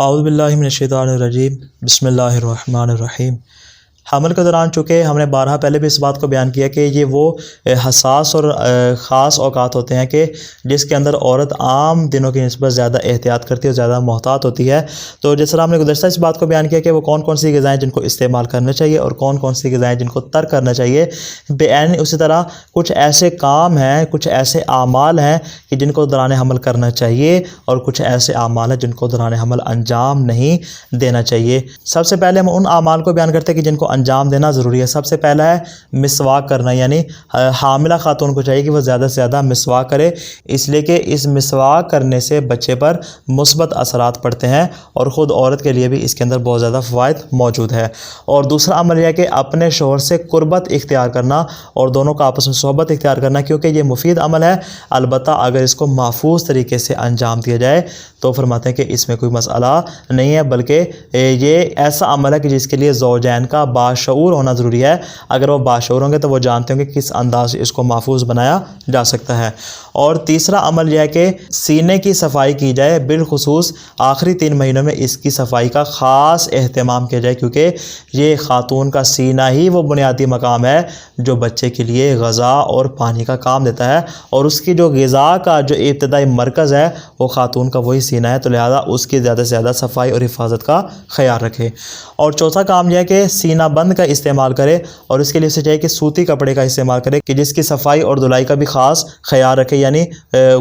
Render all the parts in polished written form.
اعوذ باللہ من الشیطان الرجیم بسم اللہ الرحمن الرحیم۔ حمل کے دوران چونکہ ہم نے بارہا پہلے بھی اس بات کو بیان کیا کہ یہ وہ حساس اور خاص اوقات ہوتے ہیں کہ جس کے اندر عورت عام دنوں کی نسبت زیادہ احتیاط کرتی ہے اور زیادہ محتاط ہوتی ہے۔ تو جس طرح ہم نے گزشتہ اس بات کو بیان کیا کہ وہ کون کون سی غذائیں جن کو استعمال کرنا چاہیے اور کون کون سی غذائیں جن کو ترک کرنا چاہیے، بعین اسی طرح کچھ ایسے کام ہیں، کچھ ایسے اعمال ہیں کہ جن کو دوران حمل کرنا چاہیے اور کچھ ایسے اعمال ہیں جن کو دوران حمل انجام نہیں دینا چاہیے۔ سب سے پہلے ہم ان اعمال کو بیان کرتے ہیں کہ جن کو انجام دینا ضروری ہے۔ سب سے پہلا ہے مسواک کرنا، یعنی حاملہ خاتون کو چاہیے کہ وہ زیادہ سے زیادہ مسواک کرے، اس لیے کہ اس مسواک کرنے سے بچے پر مثبت اثرات پڑتے ہیں اور خود عورت کے لیے بھی اس کے اندر بہت زیادہ فوائد موجود ہے۔ اور دوسرا عمل یہ ہے کہ اپنے شوہر سے قربت اختیار کرنا اور دونوں کا آپس میں صحبت اختیار کرنا، کیونکہ یہ مفید عمل ہے، البتہ اگر اس کو محفوظ طریقے سے انجام دیا جائے تو فرماتے ہیں کہ اس میں کوئی مسئلہ نہیں ہے، بلکہ یہ ایسا عمل ہے کہ جس کے لیے زوجین کا باشعور ہونا ضروری ہے۔ اگر وہ باشعور ہوں گے تو وہ جانتے ہوں گے کہ کس انداز سے اس کو محفوظ بنایا جا سکتا ہے۔ اور تیسرا عمل یہ ہے کہ سینے کی صفائی کی جائے، بالخصوص آخری 3 مہینوں میں اس کی صفائی کا خاص اہتمام کیا جائے، کیونکہ یہ خاتون کا سینہ ہی وہ بنیادی مقام ہے جو بچے کے لیے غذا اور پانی کا کام دیتا ہے، اور اس کی جو غذا کا جو ابتدائی مرکز ہے وہ خاتون کا وہی سینہ ہے، تو لہذا اس کی زیادہ سے زیادہ صفائی اور حفاظت کا خیال رکھے۔ اور چوتھا کام یہ ہے کہ سینہ بند کا استعمال کرے، اور اس کے لیے اسے چاہیے کہ سوتی کپڑے کا استعمال کرے کہ جس کی صفائی اور دھلائی کا بھی خاص خیال رکھے، یعنی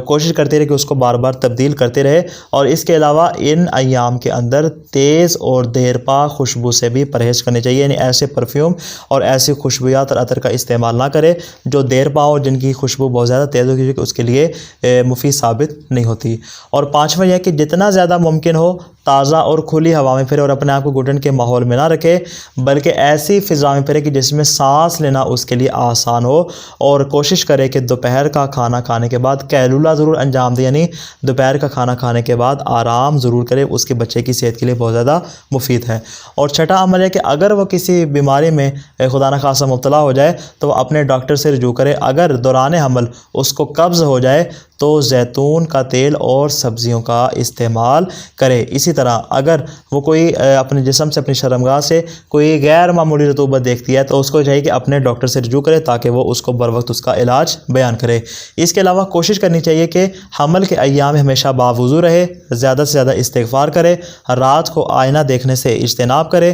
کوشش کرتے رہے کہ اس کو بار بار تبدیل کرتے رہے۔ اور اس کے علاوہ ان ایام کے اندر تیز اور دیر پا خوشبو سے بھی پرہیز کرنی چاہیے، یعنی ایسے پرفیوم اور ایسی خوشبویات اور عطر کا استعمال نہ کرے جو دیر پا ہو، جن کی خوشبو بہت زیادہ تیز ہوگی کہ اس کے لیے مفید ثابت نہیں ہوتی۔ اور پانچواں یہ ہے کہ جتنا زیادہ ممکن ہو تازہ اور کھلی ہوا میں پھرے اور اپنے آپ کو گھٹن کے ماحول میں نہ رکھے، بلکہ ایسی فضا میں پھرے کہ جس میں سانس لینا اس کے لیے آسان ہو، اور کوشش کرے کہ دوپہر کا کھانا کھانے کے بعد قیلولہ ضرور انجام دے، یعنی دوپہر کا کھانا کھانے کے بعد آرام ضرور کرے، اس کے بچے کی صحت کے لیے بہت زیادہ مفید ہے۔ اور چھٹا عمل ہے کہ اگر وہ کسی بیماری میں خدا نخواستہ مبتلا ہو جائے تو وہ اپنے ڈاکٹر سے رجوع کرے۔ اگر دوران حمل اس کو قبض ہو جائے تو زیتون کا تیل اور سبزیوں کا استعمال کرے۔ اسی طرح اگر وہ کوئی اپنے جسم سے، اپنی شرمگاہ سے کوئی غیر معمولی رطوبت دیکھتی ہے تو اس کو چاہیے کہ اپنے ڈاکٹر سے رجوع کرے تاکہ وہ اس کو بر وقت اس کا علاج بیان کرے۔ اس کے علاوہ کوشش کرنی چاہیے کہ حمل کے ایام ہمیشہ باوضو رہے، زیادہ سے زیادہ استغفار کرے، رات کو آئینہ دیکھنے سے اجتناب کرے،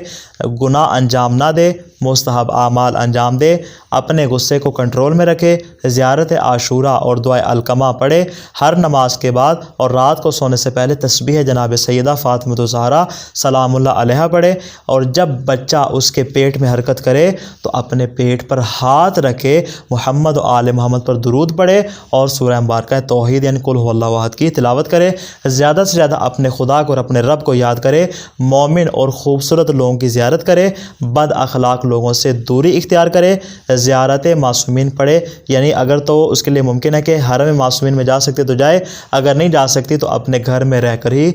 گناہ انجام نہ دے، مستحب اعمال انجام دے، اپنے غصے کو کنٹرول میں رکھے، زیارت عاشورہ اور دعائے القمہ پڑھے، ہر نماز کے بعد اور رات کو سونے سے پہلے تسبیح جناب سیدہ فاطمہ الزہرا سلام اللہ علیہا پڑھے، اور جب بچہ اس کے پیٹ میں حرکت کرے تو اپنے پیٹ پر ہاتھ رکھے، محمد و آل محمد پر درود پڑھے اور سورہ مبارکہ توحید یعنی قل هو اللہ احد کی تلاوت کرے۔ زیادہ سے زیادہ اپنے خدا کو اور اپنے رب کو یاد کرے، مومن اور خوبصورت لوگوں کی زیارت کرے، بد اخلاق لوگوں سے دوری اختیار کرے، زیارت معصومین پڑھے، یعنی اگر تو اس کے لیے ممکن ہے کہ حرم معصومین میں جا سکتے تو جائے، اگر نہیں جا سکتی تو اپنے گھر میں رہ کر ہی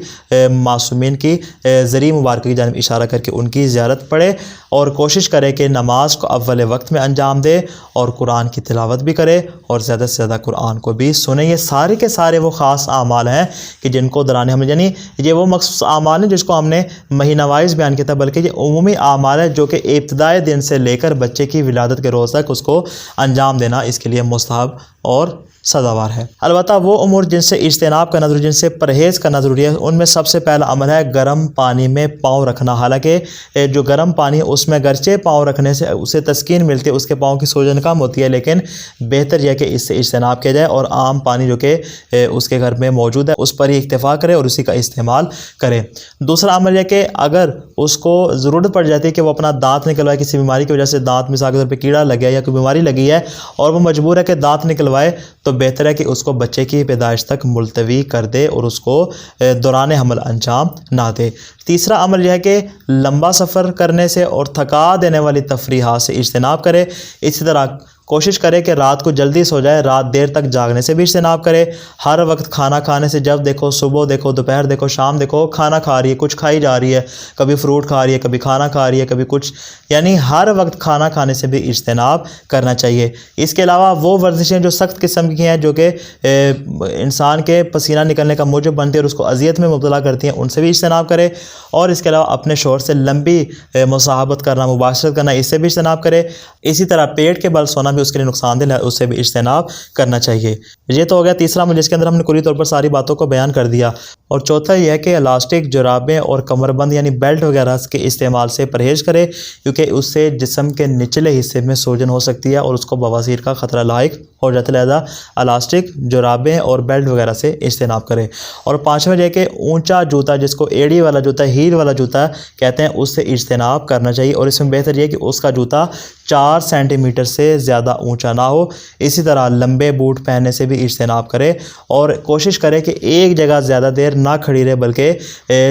معصومین کی ذریع مبارکہ کی جانب اشارہ کر کے ان کی زیارت پڑھے، اور کوشش کرے کہ نماز کو اول وقت میں انجام دے اور قرآن کی تلاوت بھی کرے اور زیادہ سے زیادہ قرآن کو بھی سنے۔ یہ سارے کے سارے وہ خاص اعمال ہیں کہ جن کو دوران حمل، یعنی یہ وہ مخصوص اعمال ہیں جس کو ہم نے مہینہ وائز بیان کیا تھا، بلکہ یہ عمومی اعمال ہے جو کہ ابتدائی دن سے لے کر بچے کی ولادت کے روز تک اس کو انجام دینا اس کے لیے مستحب اور سزاوار ہے۔ البتہ وہ امور جن سے اجتناب کرنا ضروری، جن سے پرہیز کرنا ضروری ہے، ان میں سب سے پہلا عمل ہے گرم پانی میں پاؤں رکھنا۔ حالانکہ جو گرم پانی ہے اس میں گرچہ پاؤں رکھنے سے اسے تسکین ملتی ہے، اس کے پاؤں کی سوجن کم ہوتی ہے، لیکن بہتر یہ کہ اس سے اجتناب کیا جائے اور عام پانی جو کہ اس کے گھر میں موجود ہے اس پر ہی اکتفا کرے اور اسی کا استعمال کرے۔ دوسرا عمل یہ کہ اگر اس کو ضرورت پڑ جاتی ہے کہ وہ اپنا دانت نکلوائے، کسی بیماری کی وجہ سے دانت مثال کے طور پہ کیڑا لگ گیا یا کوئی بیماری لگی ہے اور وہ مجبور ہے کہ دانت نکلوائے، تو بہتر ہے کہ اس کو بچے کی پیدائش تک ملتوی کر دے اور اس کو دوران حمل انجام نہ دے۔ تیسرا عمل یہ ہے کہ لمبا سفر کرنے سے اور تھکا دینے والی تفریحات سے اجتناب کرے۔ اسی طرح کوشش کرے کہ رات کو جلدی سو جائے، رات دیر تک جاگنے سے بھی اجتناب کرے۔ ہر وقت کھانا کھانے سے، جب دیکھو صبح دیکھو دوپہر دیکھو شام دیکھو کھانا کھا رہی ہے، کچھ کھائی جا رہی ہے، کبھی فروٹ کھا رہی ہے، کبھی کھانا کھا رہی ہے، کبھی کچھ، یعنی ہر وقت کھانا کھانے سے بھی اجتناب کرنا چاہیے۔ اس کے علاوہ وہ ورزشیں جو سخت قسم کی ہیں، جو کہ انسان کے پسینہ نکلنے کا موجب بنتی ہے اور اس کو اذیت میں مبتلا کرتی ہیں، ان سے بھی اجتناب کرے۔ اور اس کے علاوہ اپنے شوہر سے لمبی مصاحبت کرنا، مباشرت کرنا، اس سے بھی اجتناب کرے۔ اسی طرح پیٹ کے بل سونا بھی اس کے لیے نقصان دہ ہے، اس سے بھی اجتناب کرنا چاہیے۔ یہ تو ہو گیا تیسرا عمل جس کے اندر ہم نے کلی طور پر ساری باتوں کو بیان کر دیا۔ اور چوتھا یہ ہے کہ الاسٹک، جرابیں اور کمر بند یعنی بیلٹ وغیرہ کے استعمال سے پرہیز کرے، کیونکہ اس سے جسم کے نچلے حصے میں سوجن ہو سکتی ہے اور اس کو بواسیر کا خطرہ لاحق ہو جاتا ہے، لہذا الاسٹک، جرابیں اور بیلٹ وغیرہ سے اجتناب کرے۔ اور پانچواں یہ ہے کہ اونچا جوتا، جس کو ایڑی والا جوتا، ہیل والا جوتا کہتے ہیں، اس سے اجتناب کرنا چاہیے، اور اس میں بہتر یہ ہے کہ اس کا جوتا 4 سینٹی میٹر سے زیادہ اونچا نہ ہو۔ اسی طرح لمبے بوٹ پہننے سے بھی اجتناب کرے، اور کوشش کرے کہ ایک جگہ زیادہ دیر نہ کھڑی رہے، بلکہ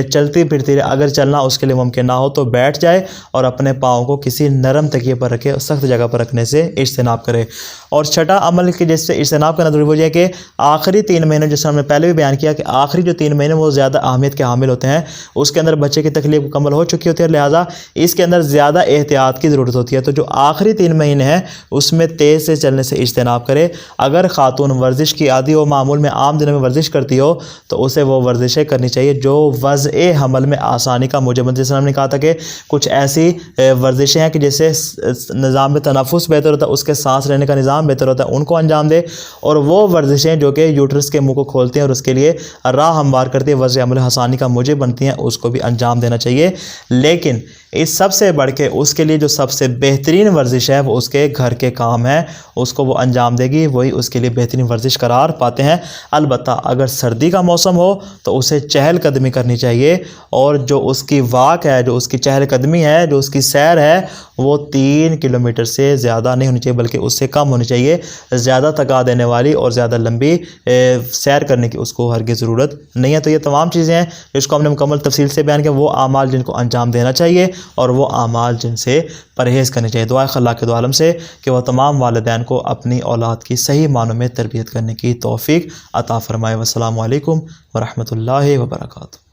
چلتی پھرتی رہے۔ اگر چلنا اس کے لیے ممکن نہ ہو تو بیٹھ جائے اور اپنے پاؤں کو کسی نرم تکیے پر رکھے، سخت جگہ پر رکھنے سے اجتناب کرے۔ اور چھٹا عمل کہ جس سے اجتناب کرنا ضروری ہے کہ آخری 3 مہینے، جیسے ہم نے پہلے بھی بیان کیا کہ آخری جو 3 مہینے وہ زیادہ اہمیت کے حامل ہوتے ہیں، اس کے اندر بچے کی تکلیف مکمل ہو چکی ہوتی ہے، لہٰذا اس کے اندر زیادہ احتیاط کی ضرورت ہوتی ہے۔ تو جو آخری 3 مہینے ہیں اس میں تیز سے چلنے سے اجتناب کرے۔ اگر خاتون ورزش کی عادی ہو، معمول میں عام دنوں میں ورزش کرتی ہو، تو اسے وہ ورزشیں کرنی چاہیے جو وضع حمل میں آسانی کا موجب بنتی ہے۔ جیسے ہم نے کہا تھا کہ کچھ ایسی ورزشیں ہیں کہ جس سے نظام تنفس بہتر ہوتا ہے، اس کے سانس لینے کا نظام بہتر ہوتا ہے، ان کو انجام دے۔ اور وہ ورزشیں جو کہ یوٹرس کے منہ کو کھولتی ہیں اور اس کے لیے راہ ہموار کرتی ہے، وضع حمل آسانی کا موجب بنتی ہیں، اس کو بھی انجام دینا چاہیے۔ لیکن اس سب سے بڑھ کے اس کے لیے جو سب سے بہترین ورزش ہے وہ اس کے گھر کے کام ہے، اس کو وہ انجام دے گی، وہی اس کے لیے بہترین ورزش قرار پاتے ہیں۔ البتہ اگر سردی کا موسم ہو تو اسے چہل قدمی کرنی چاہیے، اور جو اس کی واک ہے، جو اس کی چہل قدمی ہے، جو اس کی سیر ہے، وہ 3 کلومیٹر سے زیادہ نہیں ہونی چاہیے، بلکہ اس سے کم ہونی چاہیے۔ زیادہ تھکا دینے والی اور زیادہ لمبی سیر کرنے کی اس کو ہرگز ضرورت نہیں ہے۔ تو یہ تمام چیزیں ہیں جس کو ہم نے مکمل تفصیل سے بیان کیا، وہ اعمال جن کو انجام دینا چاہیے اور وہ اعمال جن سے پرہیز کرنے چاہیے۔ دعا ہے اللہ کے دو عالم سے کہ وہ تمام والدین کو اپنی اولاد کی صحیح معنوں میں تربیت کرنے کی توفیق عطا فرمائے۔ والسلام علیکم ورحمۃ اللہ وبرکاتہ۔